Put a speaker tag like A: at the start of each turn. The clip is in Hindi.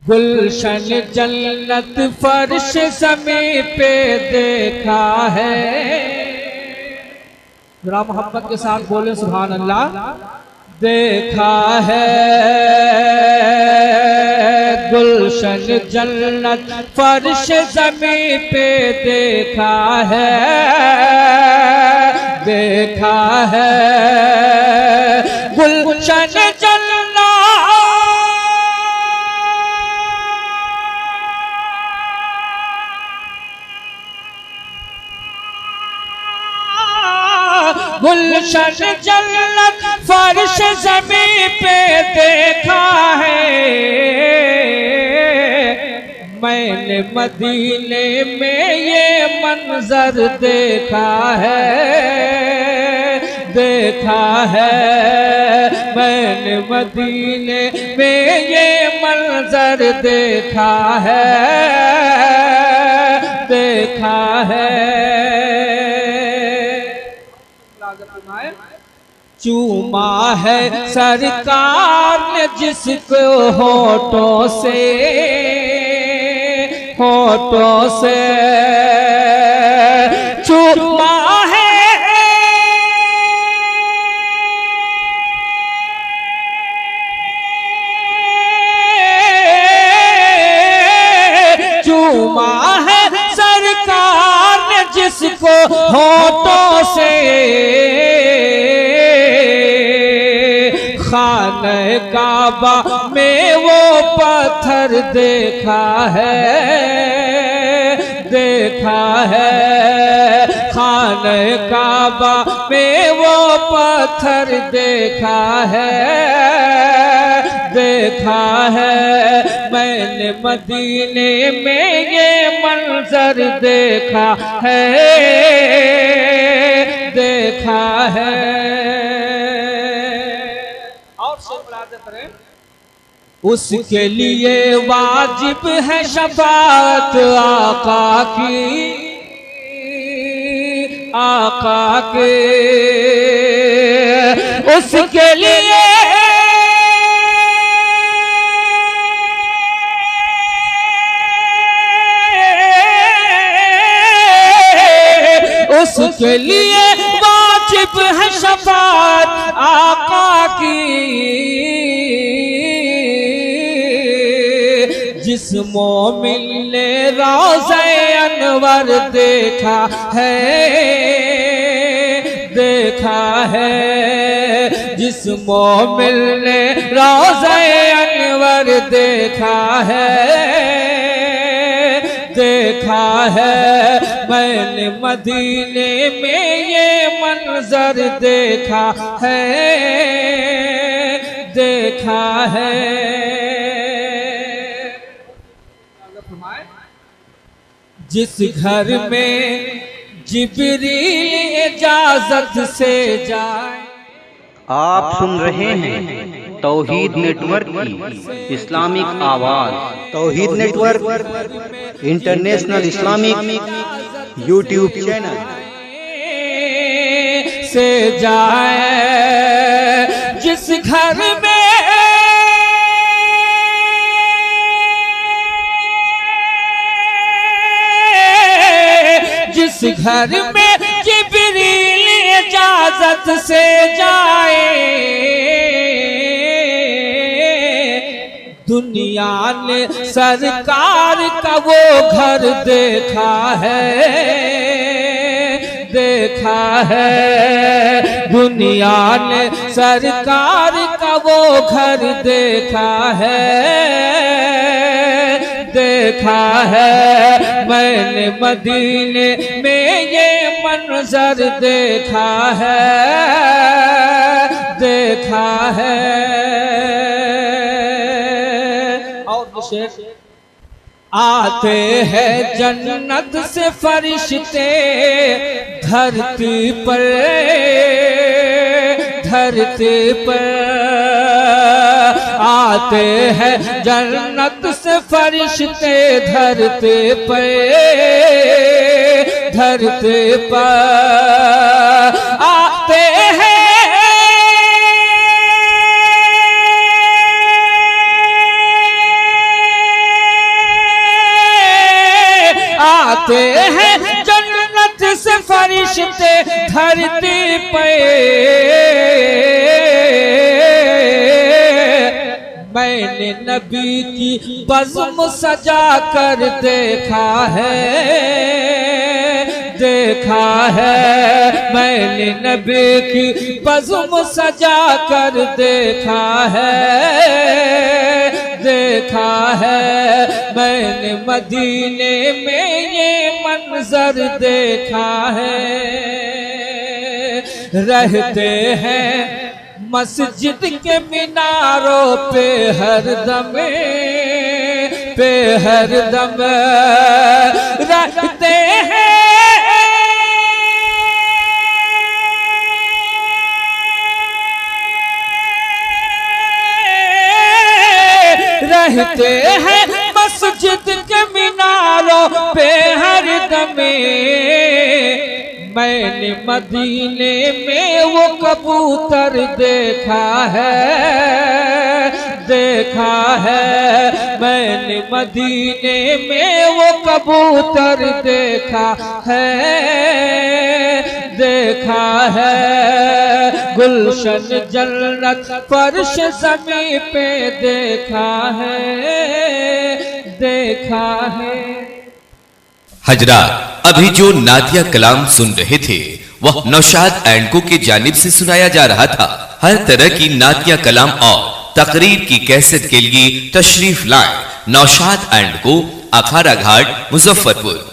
A: गुलशन जन्नत फर्श ज़मीं पे देखा है। जरा मोहब्बत के साथ बोले सुभान अल्लाह। देखा है गुलशन जन्नत फर्श ज़मीं पे देखा है। देखा है गुलशन गुलशन जन्नत फर्श ज़मीं पे देखा है। मैंने मदीने में ये मंजर देखा है। देखा है मैंने मदीने में ये मंजर देखा है। देखा है चूमा है सरकार ने जिसको होठों से चूमा है। चूमा है सरकार ने जिसको होठों से। खाने काबा में वो पत्थर देखा है। देखा है खाने काबा में वो पत्थर देखा है। देखा है मैंने मदीने में ये मंजर देखा है। देखा है उसके लिए वाजिब है शफाअत आका की। आका के उसके लिए उसके लिए वाजिब है शफाअत आका की। जिस मोमिन ने रोज़े अनवर देखा है। देखा है जिस मोमिन ने रोज़े अनवर देखा है। देखा है मैंने मदीने में ये मंजर देखा है। देखा है जिस घर में जिब्रील इजाजत से जाए।
B: आप सुन रहे हैं तौहीद नेटवर्क की इस्लामिक आवाज़। Tauheed network international Islamic YouTube channel
A: से जाए। जिस घर में जिस घर में जिब्रील इजाजत से जाए। दुनिया ने सरकार का वो घर देखा है। देखा है दुनिया ने सरकार का वो घर देखा है। देखा है मैंने मदीने में ये मंजर देखा है। देखा है और शेर आते हैं जन्नत से फरिश्ते धरती पर। धरती पर आते हैं जन्नत से फरिश्ते धरती पर। धरती पर आते हैं आते हैं जन्नत से फरिश्ते धरती पे, मैंने नबी की बज़्म सजा कर देखा है, देखा है। मैंने नबी की बज़्म सजा कर देखा है, देखा है। मैंने मदीने में ये मंजर देखा है। रहते हैं मस्जिद के मीनारों पे हरदम, पे हरदम रहते हैं। रहते हैं मस्जिद के मीनारों पे हरदम। मैंने मदीने में वो कबूतर देखा है, देखा है। मैंने मदीने में वो कबूतर देखा है, देखा है। गुलशन जन्नत फर्श ज़मीं पे देखा है, देखा है।
C: हजरात, अभी जो नातिया कलाम सुन रहे थे वह नौशाद एंड को की जानिब से सुनाया जा रहा था। हर तरह की नातिया कलाम और तकरीर की कैसेट के लिए तशरीफ लाएं नौशाद एंड को, अखाड़ा घाट, मुजफ्फरपुर।